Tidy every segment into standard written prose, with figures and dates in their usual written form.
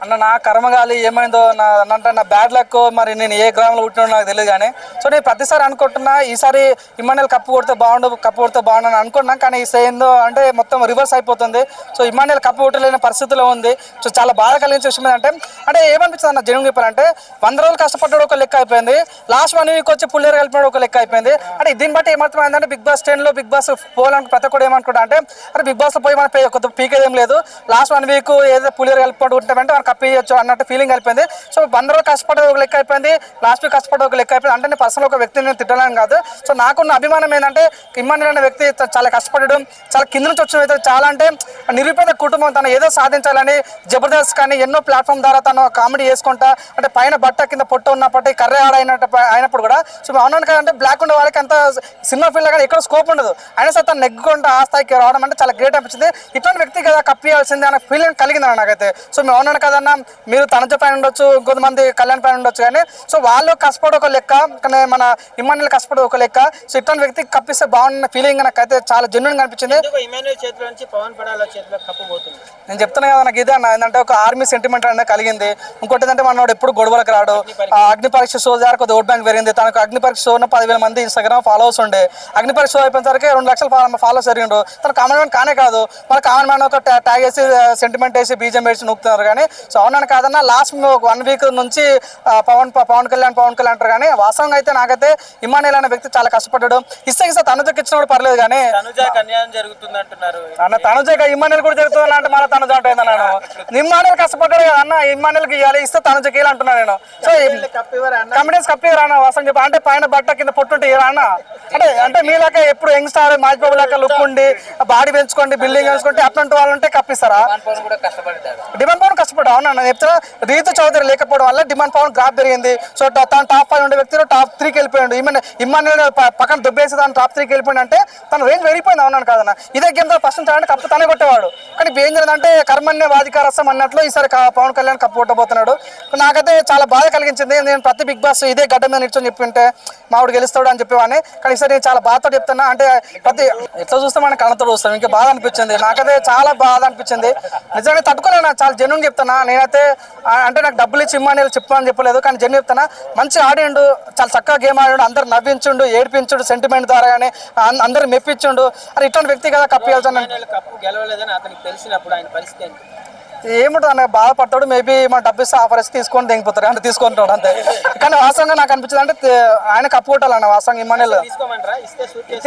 అన్న నా కర్మగాలి ఏమైందో అంటే నా బ్యాడ్ లక్ మరి నేను ఏ గ్రామంలో పుట్టినో నాకు తెలియదు కానీ సో నేను ప్రతిసారి అనుకుంటున్నా ఈసారి ఇమ్మాన్యుయల్ కప్పు కొడితే బాగుండు అని అనుకున్నా కానీ ఏందో అంటే మొత్తం రివర్స్ అయిపోతుంది. సో ఇమ్మాన్యుయల్ కప్పు కొట్టలేని పరిస్థితిలో ఉంది. సో చాలా బాధ కలిగించే విషయం అంటే ఏమనిపిస్తుంది అన్న జనం చెప్పారంటే 100 రోజులు కష్టపడ్డాడు ఒక లెక్క అయిపోయింది, లాస్ట్ 1 వీక్ వచ్చి పుల్లేరు కలిపినాడు ఒక లెక్క అయిపోయింది. అంటే దీన్ని బట్టి ఏమర్థమైందంటే బిగ్ బాస్ 10లో బిగ్ బాస్ పోవాలని ప్రతి ఒక్కరు ఏమనుకుంటా అంటే అరే బిగ్ బాస్ పోయి మన కొత్త పీకేదేం లేదు, లాస్ట్ 1 వీక్ ఏదో పుల్లేరు కలిపి ఉంటామంటే మనం కప్పియచ్చు అన్నట్టు ఫీలింగ్ అయిపోయింది. సో 100 రోజులు కష్టపడ్డ ఒక లెక్క అయిపోయింది, లాస్ట్ వీక్ కష్టపడ్డ ఒక లెక్క అయిపోయింది. అంటే నేను పర్సనల్ ఒక వ్యక్తిని నేను తిట్టలేను కాదు. సో నాకున్న అభిమానం ఏంటంటే ఇమ్మాన్యుయల్ అనే వ్యక్తి చాలా కష్టపడడం, చాలా కింద నుంచి వచ్చిన వ్యక్తి, చాలా అంటే నిరుపేద కుటుంబం, తను ఏదో సాధించాలని జబర్దస్త్ కానీ ఎన్నో ప్లాట్ఫామ్ ద్వారా తను కామెడీ చేసుకుంటా అంటే పైన బట్ట కింద పొట్ట ఉన్నప్పటి కర్రే అయినప్పుడు కూడా సో అవునాను కదంటే బ్లాక్ ఉండే వాళ్ళకి అంత సినిమా ఫీల్డ్ కానీ ఎక్కడ స్కోప్ ఉండదు, అయినా సరే తను నెగ్గుకుంటూ ఆ స్థాయికి రావడం అంటే చాలా గ్రేట్ అనిపించింది. ఇటువంటి వ్యక్తి కదా కప్పియాల్సిందే అనే ఫీలింగ్ కలిగింది నాకైతే. సో మేము అవునాను కదన్నా మీరు తనజ పైన ఉండొచ్చు, ఇంకొంతమంది కళ్యాణ్ పైన ఉండొచ్చు, కానీ సో వాళ్ళు కష్టపడి ఒక లెక్క, కానీ మన ఇమ్మాన్యుయల్ కష్టపడి ఒక లెక్క. సో ఇటువంటి వ్యక్తికి కప్పిస్తే బాగున్న ఫీలింగ్ నాకైతే చాలా జెన్యూన్ గా అనిపించింది. నేను చెప్తున్నా కదా నాకు ఇదే అన్న ఏంటంటే ఒక ఆర్మీ సెంటిమెంట్ అనేది కలిగింది. ఇంకోటి ఏంటంటే మనోడు ఎప్పుడు గొడవలకు రాడు. అగ్ని పరీక్ష షో ద్వారా కొద్దిగా ఓట్ బ్యాంక్ పెరిగింది. తనకు అగ్ని పరీక్ష షో 10,000 మంది ఇన్స్టాగ్రామ్ ఫాలోవర్స్ ఉండే, అగ్ని పరీక్ష షో అయిపోయిన సరికి 2 లక్షల ఫాలోవర్స్ జరిగిండు. తన కామన్ మ్యాన్ కానే కాదు, మన కామన్ మ్యాన్ ఒక ట్యాగ్ వేసి సెంటిమెంట్ వేసి బీజం వేసి నొక్కుతున్నారు. కానీ సో అవునని కాదన్నా లాస్ట్ 1 వీక్ నుంచి పవన్ కళ్యాణ్ అంటారు. కానీ వాస్తవంగా అయితే నాకైతే ఇమ్మాన్యుయల్ అనే వ్యక్తి చాలా కష్టపడ్డాడు. ఇస్తే తనుజకి ఇచ్చినప్పుడు పర్లేదు, కానీ అన్న తనుజ ఇమ్మాన్యుయల్ కూడా జరుగుతుంది అంటే మన తనుజ అంటే ఇమ్మాన్యుయల్ కష్టపడ్డాడు కదా అన్న, ఇమ్మాన్యుయల్కి ఇవ్వాలి, ఇస్తే తనుజకి ఇవ్వాలి అంటున్నా నేను. సో కమిడీస్ కప్పిరా అన్న వాస్తవం చెప్పి అంటే పైన బట్ట కింద పొట్టుంటే అన్న అంటే మీలాక ఎప్పుడు యంగ్ స్టార్ మాజిబాబు లాగా లుక్ ఉండి బాడీ పెంచుకోండి బిల్డింగ్ పెంచుకుంటే అట్లాంటి వాళ్ళు ఉంటే కప్పిస్తారా? డిమాండ్ పవన్ కష్టపడ్డా అవునా నేను చెప్తున్నా. రీతు చౌదరి లేకపోవడం వల్ల డిమాండ్ పవన్ గ్రాఫ్ పెరిగింది. సో తను టాప్ 5 ఉండే వ్యక్తులు టాప్ 3కి వెళ్ళిపోయాడు. ఇమ్మాన్యుయల్ పక్కన దుబ్బేసి తను టాప్ 3కి వెళ్ళిపోయింది అంటే తన రేంజ్ పెరిగిపోయింది. అవునాను కాదన్న ఇదే గేమ్ తో ఫస్ట్ అంటే కప్పు తనే కొట్టేవాడు. కానీ ఏం జరిగిందంటే కర్మన్య వాదికారసం అన్నట్లు ఈసారి పవన్ కళ్యాణ్ కప్పు కొట్టబోతున్నాడు. నాకైతే చాలా బాధ కలిగించింది. నేను ప్రతి బిగ్ బాస్ ఇదే గడ్డ మీద నిల్చొని చెప్పింటే మావిడు గెలుస్తాడు అని చెప్పేవాడిని. కానీ ఈసారి నేను చాలా బాధతో చెప్తున్నా. అంటే ప్రతి ఎట్లా చూస్తే మన కళ్ళతో చూస్తాం, ఇంకా బాధ అనిపించింది. నాకైతే చాలా బాధ అనిపించింది. నిజంగా తట్టుకోలేను, చాలా జెన్యూన్ చెప్తున్నా. నేనైతే అంటే నాకు డబ్బులు ఇచ్చి ఇమ్మాన్యుయల్ చెప్పని చెప్పలేదు, కానీ జెన్యూన్ చెప్తున్నా. మంచి ఆడిండు, చాలా చక్కగా గేమ్ ఆడిండు, అందరు నవ్వించుండు, ఏడిపించుడు, సెంటిమెంట్ ద్వారా కానీ అందరు మెప్పించుండు. అది ఇట్లాంటి వ్యక్తి కదా కప్పియాల్సిన ఏముంటుంది అన్న బాధపడతాడు. మేబీ మన డబ్బు ఇస్తే ఆఫర్ ఇస్తే తీసుకొని దిగిపోతాడు అంటే తీసుకుంటాడు అంతే. కానీ వాస్తవంగా నాకు అనిపించింది అంటే ఆయన కప్పు కొట్టాలన్న వాస్తవంగా ఇమ్మాన్యుయల్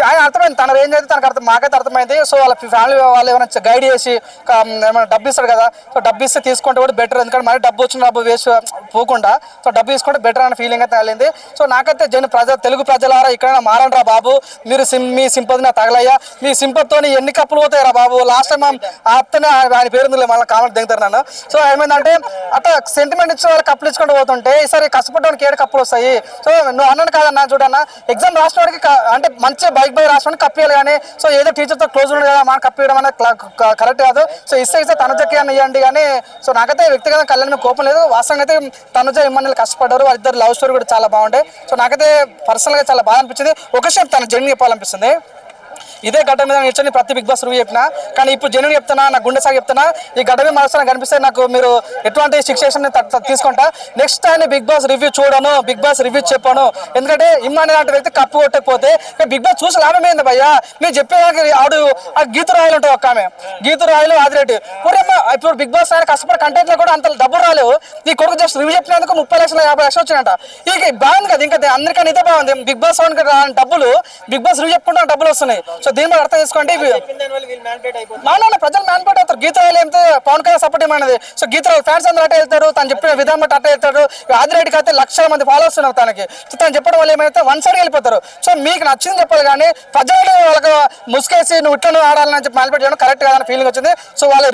ఆయన అర్థమైంది. తన రేంజ్ అయితే తనకు మాకైతే అర్థమైంది. సో వాళ్ళ ఫ్యామిలీ వాళ్ళు ఏమైనా గైడ్ చేసి ఏమైనా డబ్బు ఇస్తాడు కదా, సో డబ్బు ఇస్తే తీసుకుంటే కూడా బెటర్. ఎందుకంటే మరి డబ్బు వచ్చిన డబ్బు వేస్ట్ పోకుండా సో డబ్బు తీసుకుంటే బెటర్ అనే ఫీలింగ్ అయితే కలిగింది. సో నాకైతే తెలుగు ప్రజలారా ఇక్కడైనా మారండి బాబు, మీరు మీ సింపతి నా తగలయ్యా, మీ సింపతితో ఎన్ని కప్పులు పోతాయి బాబు. లాస్ట్ టైం అతనే ఆయన పేరుందిలే మళ్ళీ కామెంట్ దిగుతారు నన్ను. సో ఏమైందంటే అట్లా సెంటిమెంట్ ఇచ్చిన వాళ్ళు కప్పులు ఇచ్చుకుంటూ పోతుంటే ఈసారి కష్టపడ్డానికి 7 కప్పులు వస్తాయి. సో నువ్వు అన్నాను కాదన్నా చూడన్నా ఎగ్జామ్ రాసిన వాడికి అంటే మంచిగా బైక్ రాసిన కప్పియాలి, కానీ సో ఏదో టీచర్తో క్లోజ్ ఉండదు కదా మనం కప్పియడం అనేది కరెక్ట్ కాదు. సో ఇస్తే తనుజకి అని ఇవ్వండి. కానీ సో నాకైతే వ్యక్తిగత కళ్యాణ్ మీద కోపం లేదు. వాస్తవంగా అయితే తనుజ ఇమ్మాన్యుయల్ కష్టపడ్డారు, వాళ్ళిద్దరు లవ్ స్టోరీ కూడా చాలా బాగుంటాయి. సో నాకైతే పర్సనల్గా చాలా బాగా అనిపించింది. ఒక విషయం తన జర్నీ చెప్పాలనిపిస్తుంది. ఇదే గడ్డ మీద నిల్చొని ప్రతి బిగ్ బాస్ రివ్యూ చెప్పినా, కానీ ఇప్పుడు జెన్యూన్ చెప్తున్నా, నాకు గుండె సాగి చెప్తున్నా, ఈ గడ్డ మీద మరోసారి కనిపిస్తే నాకు మీరు ఎటువంటి శిక్షణ తీసుకుంటా. Next time Bigg Boss review చూడను, బిగ్ బాస్ రివ్యూ చెప్పాను. ఎందుకంటే ఇమ్మాన్యుయల్ లాంటి వ్యక్తి కప్పు కొట్టకపోతే బిగ్ బాస్ చూసి లాభం ఏంది భయ్యా? మీరు చెప్పేదానికి ఆడు ఆ గీతు రాయలు ఉంటుంది ఒక ఆమె, గీతు రాయలు ఆదిరెడ్డి పూరేమ్మ. ఇప్పుడు బిగ్ బాస్ ఆయన కష్టపడి కంటెంట్ లో కూడా అంత డబ్బులు రాలేవు. ఈ కొడుకు జస్ట్ రివ్యూ చెప్పినందుకు 30 లక్షలు 50 లక్షలు వచ్చినాయంట. ఇక బాగుంది కదా, ఇంకా అందరికన్నా ఇదే బాగుంది. బిగ్ బాస్ డబ్బులు బిగ్ బాస్ రివ్యూ చెప్పుకుంటే డబ్బులు వస్తున్నాయి. సో దీని మీద అర్థం చేసుకోండి. ప్రజలు మ్యాన్పేట్ అవుతారు. గీత రాయలు ఏమితే పవన్ కళ్యాణ్ సపోర్ట్ ఏమన్నది. సో గీత రాయలు ఫ్యాన్స్ అందరూ అట్టే వెళ్తారు, తను చెప్పిన విధానం బట్టి అట్టే వెళ్తారు. ఆదిరెడ్డికి అయితే 1,00,000 మంది ఫాలోవర్స్ ఉన్నారు తనకి. సో తను చెప్పడం వల్ల ఏమైతే 1 సైడ్ వెళ్ళిపోతారు. సో మీకు నచ్చింది చెప్పాలి, కానీ ప్రజలు వాళ్ళకి ముసుకేసి నువ్వు ఇట్లా ఆడాలని చెప్పి మ్యాన్పేట్ చేయడం కరెక్ట్ కాదని ఫీలింగ్ వచ్చింది. సో వాళ్ళు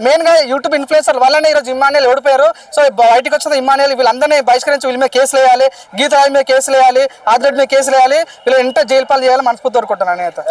మెయిన్గా యూట్యూబ్ ఇన్ఫ్లుయెన్సర్ వల్లనే ఈరోజు ఇమ్మాన్యుయల్ ఓడిపోయారు. సో బయటకు వచ్చిన ఇమ్మాన్యుయల్ వీళ్ళందరినీ బహిష్కరించి వీళ్ళ మీద కేసులు వేయాలి, గీత రాయల మీద కేసులు వేయాలి, ఆదిరెడ్డి మీద కేసులు వేయాలి, వీళ్ళు ఎంత జైలు పాలు చేయాలి మనస్ఫూర్తి కోరుకుంటున్నాను నేను అయితే.